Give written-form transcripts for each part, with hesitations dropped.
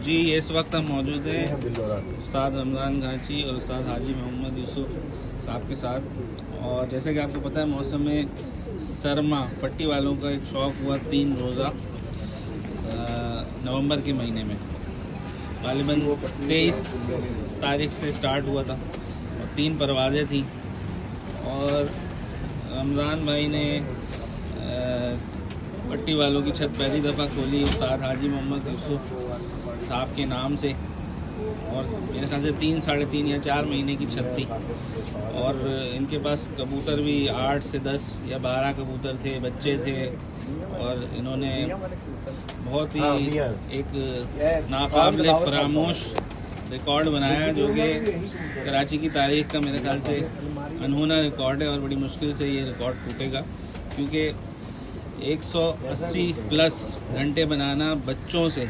जी इस वक्त हम मौजूद हैं उस्ताद रमज़ान घाची और उस्ताद हाजी मोहम्मद यूसुफ साहब के साथ। और जैसे कि आपको पता है मौसम में सरमा पट्टी वालों का एक शौक़ हुआ 3 रोज़ा नवंबर के महीने में, गालिबन 23 तारीख से स्टार्ट हुआ था और 3 परवाज़ें थी। और रमज़ान भाई ने पट्टी वालों की छत पहली दफ़ा खोली उस्ताद हाजी मोहम्मद यूसुफ साहब के नाम से, और मेरे ख्याल से 3, साढ़े 3 या 4 महीने की छत थी। और इनके पास कबूतर भी 8 से 10 या 12 कबूतर थे, बच्चे थे। और इन्होंने बहुत ही एक नाकाबिले फरामोश रिकॉर्ड बनाया जो कि कराची की तारीख का मेरे ख्याल से अनहोना रिकॉर्ड है। और बड़ी मुश्किल से ये रिकॉर्ड टूटेगा, क्योंकि 180 प्लस घंटे बनाना बच्चों से,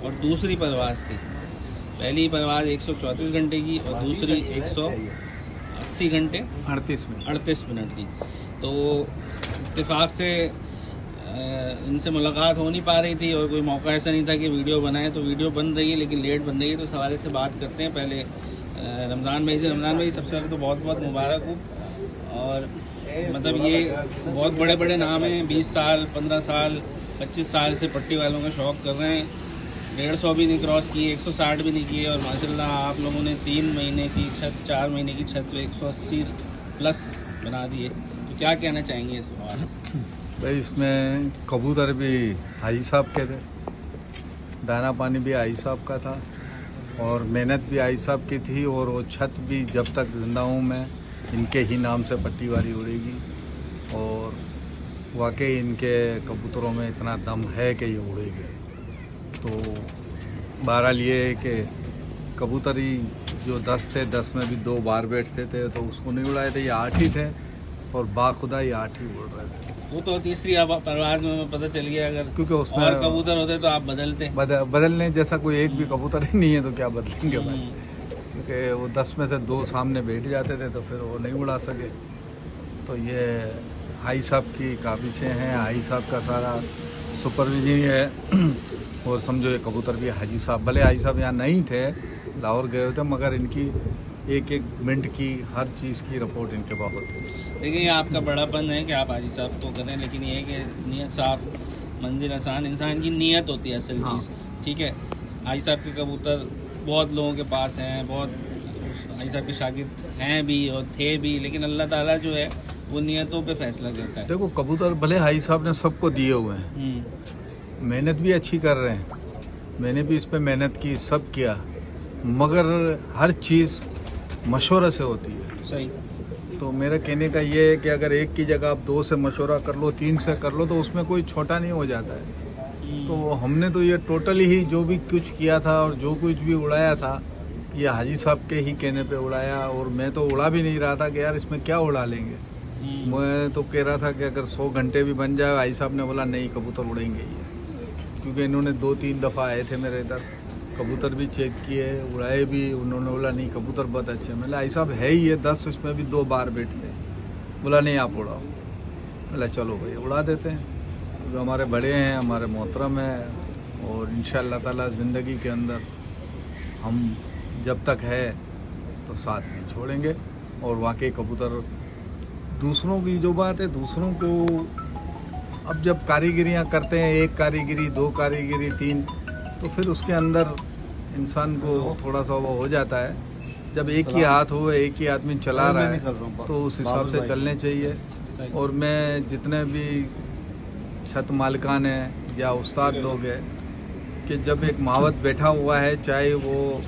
और दूसरी परवाज़ थी, पहली परवाज़ 134 घंटे की और दूसरी 180 घंटे 38 मिनट की। तो इत्तेफाक से इनसे मुलाकात हो नहीं पा रही थी और कोई मौका ऐसा नहीं था कि वीडियो बनाए, तो वीडियो बन रही है लेकिन लेट बन रही है। तो इस हवाले से बात करते हैं पहले रमज़ान भाई से। रमज़ान भाई सबसे पहले तो बहुत बहुत मुबारक हो। और मतलब ये बहुत बड़े बड़े नाम हैं, 20 साल 15 साल 25 साल से पट्टी वालों का शौक़ कर रहे हैं, 150 भी नहीं क्रॉस किए, 160 भी नहीं किए, और माशाल्लाह आप लोगों ने 3 महीने की छत 4 महीने की छत पे 180 प्लस बना दिए। तो क्या कहना चाहेंगे इस बारे में? भाई इसमें कबूतर भी हाजी साहब के थे, दाना पानी भी हाजी साहब का था, और मेहनत भी हाजी साहब की थी। और वो छत भी जब तक जिंदा हूँ मैं इनके ही नाम से पट्टी वाली उड़ेगी। और वाकई इनके कबूतरों में इतना दम है कि ये उड़ेगी। तो बहरहाल ये है कि कबूतर ही जो 10 थे, 10 में भी 2 बार बैठते थे, तो उसको नहीं उड़ाए थे, ये 8 ही थे, और बाखुदा ये 8 ही उड़ रहे थे। वो तो तीसरी परवाज़ में पता चल गया, अगर क्योंकि उसमें और कबूतर होते तो आप बदलते। बदलने जैसा कोई एक भी कबूतर ही नहीं है, तो क्या बदलेंगे भाई। क्योंकि वो 10 में से 2 सामने बैठ जाते थे, तो फिर वो नहीं उड़ा सके। तो ये हाई साहब की काबिशें हैं, हाई साहब का सारा सुपरविजन है। और समझो ये कबूतर भी हाजी साहब, भले हाजी साहब यहाँ नहीं थे, लाहौर गए थे, मगर इनकी एक मिनट की हर चीज़ की रिपोर्ट इनके बाबत है। देखिए ये आपका बड़ापन है कि आप हाजी साहब को करें, लेकिन ये है कि नीयत साफ मंजिल आसान, इंसान की नीयत होती है असल चीज़। ठीक है, हाजी साहब के कबूतर बहुत लोगों के पास हैं, बहुत हाजी साहब के शागिर्द हैं भी और थे भी, लेकिन अल्लाह ताला जो है वो नीयतों पे फैसला करता है। देखो कबूतर भले हाजी साहब ने सबको दिए हुए हैं, मेहनत भी अच्छी कर रहे हैं, मैंने भी इस पर मेहनत की, सब किया, मगर हर चीज़ मशवरा से होती है। सही। तो मेरा कहने का ये है कि अगर एक की जगह आप 2 से मशवरा कर लो, 3 से कर लो, तो उसमें कोई छोटा नहीं हो जाता है। तो हमने तो ये टोटली ही जो भी कुछ किया था और जो कुछ भी उड़ाया था, ये हाजी साहब के ही कहने पे उड़ाया। और मैं तो उड़ा भी नहीं रहा था कि यार इसमें क्या उड़ा लेंगे। मैं तो कह रहा था कि अगर 100 घंटे भी बन जाए, हाजी साहब ने बोला नहीं कबूतर उड़ेंगे ये, क्योंकि इन्होंने 2-3 दफ़ा आए थे मेरे इधर, कबूतर भी चेक किए, उड़ाए भी, उन्होंने बोला नहीं कबूतर बहुत अच्छे। मैंने हाजी साहब है ही है 10, इसमें भी 2 बार बैठते हैं। बोला नहीं आप उड़ाओ। बोला चलो भाई उड़ा देते हैं, क्योंकि हमारे बड़े हैं, हमारे मोहतरम हैं, और इंशाअल्लाह ताला ज़िंदगी के अंदर हम जब तक है तो साथ नहीं छोड़ेंगे। और वाकई कबूतर दूसरों की जो बात है, दूसरों को अब जब कारीगरियाँ करते हैं, 1 कारीगरी 2 कारीगरी 3, तो फिर उसके अंदर इंसान को थोड़ा सा वो हो जाता है। जब एक ही हाथ हो, एक ही आदमी चला रहा है, तो उस हिसाब से चलने चाहिए। और मैं जितने भी छत मालिकान हैं या उस्ताद लोग हैं, कि जब एक मावत बैठा हुआ है, चाहे वो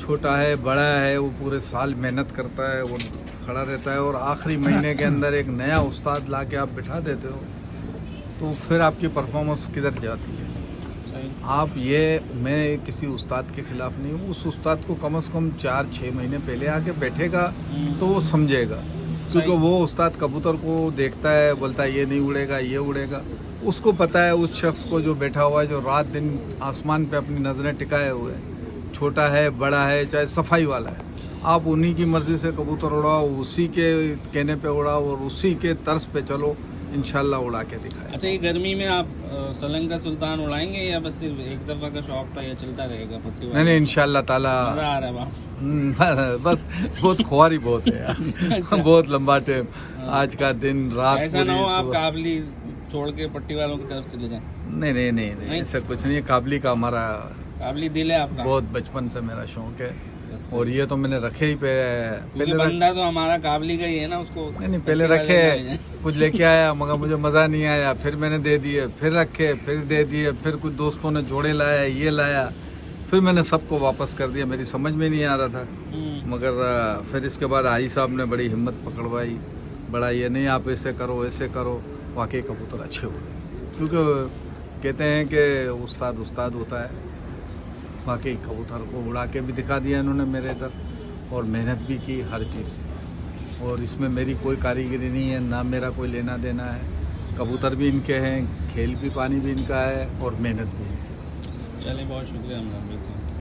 छोटा है बड़ा है, वो पूरे साल मेहनत करता है, वो खड़ा रहता है, और आखिरी महीने के अंदर एक नया उस्ताद ला के आप बिठा देते हो, तो फिर आपकी परफॉर्मेंस किधर जाती है। आप ये, मैं किसी उस्ताद के खिलाफ नहीं हूँ, उस उस्ताद को कम से कम 4-6 महीने पहले आके बैठेगा तो वो समझेगा। क्योंकि वो उस्ताद कबूतर को देखता है, बोलता है ये नहीं उड़ेगा, ये उड़ेगा। उसको पता है उस शख्स को जो बैठा हुआ है, जो रात दिन आसमान पे अपनी नज़रें टिकाए हुए है, छोटा है बड़ा है चाहे सफाई वाला है, आप उन्हीं की मर्जी से कबूतर उड़ाओ, उसी के कहने पे उड़ाओ और उसी के तर्ज पे चलो, इंशाल्लाह उड़ा के दिखाए। अच्छा, ये गर्मी में आप सलंग का सुल्तान उड़ाएंगे या बस सिर्फ एक दफा का शौक था, या चलता रहेगा पट्टी वाला? नहीं इंशाल्लाह ताला। मजा आ रहा है वहाँ? बस बहुत खुआरी बहुत है यार। अच्छा। बहुत लंबा टाइम, आज का दिन रात ऐसा ना हो पूरी आप सुबह। काबली छोड़ के पट्टी वालों की तरफ चले जाएं। नहीं ऐसा कुछ नहीं है। काबली का हमारा काबली दिल है आपका? बहुत बचपन से मेरा शौक है, बस। और ये तो मैंने रखे ही पे क्योंकि बंदा तो हमारा काबली का ही है ना, उसको नहीं पहले रखे, कुछ लेके आया मगर मुझे मजा नहीं आया, फिर मैंने दे दिए, फिर रखे, फिर दे दिए, फिर कुछ दोस्तों ने जोड़े लाया, ये लाया, फिर मैंने सबको वापस कर दिया। मेरी समझ में नहीं आ रहा था, मगर फिर इसके बाद आई साहब ने बड़ी हिम्मत पकड़वाई, बड़ा ये नहीं आप ऐसे करो, वाकई कबूतर अच्छे हो गए। क्योंकि कहते हैं कि उस्ताद होता है, वाकई कबूतर को उड़ा के भी दिखा दिया इन्होंने मेरे इधर, और मेहनत भी की हर चीज़, और इसमें मेरी कोई कारीगरी नहीं है, ना मेरा कोई लेना देना है। कबूतर भी इनके हैं, खेल भी पानी भी इनका है, और मेहनत भी है। चलिए, बहुत शुक्रिया। हम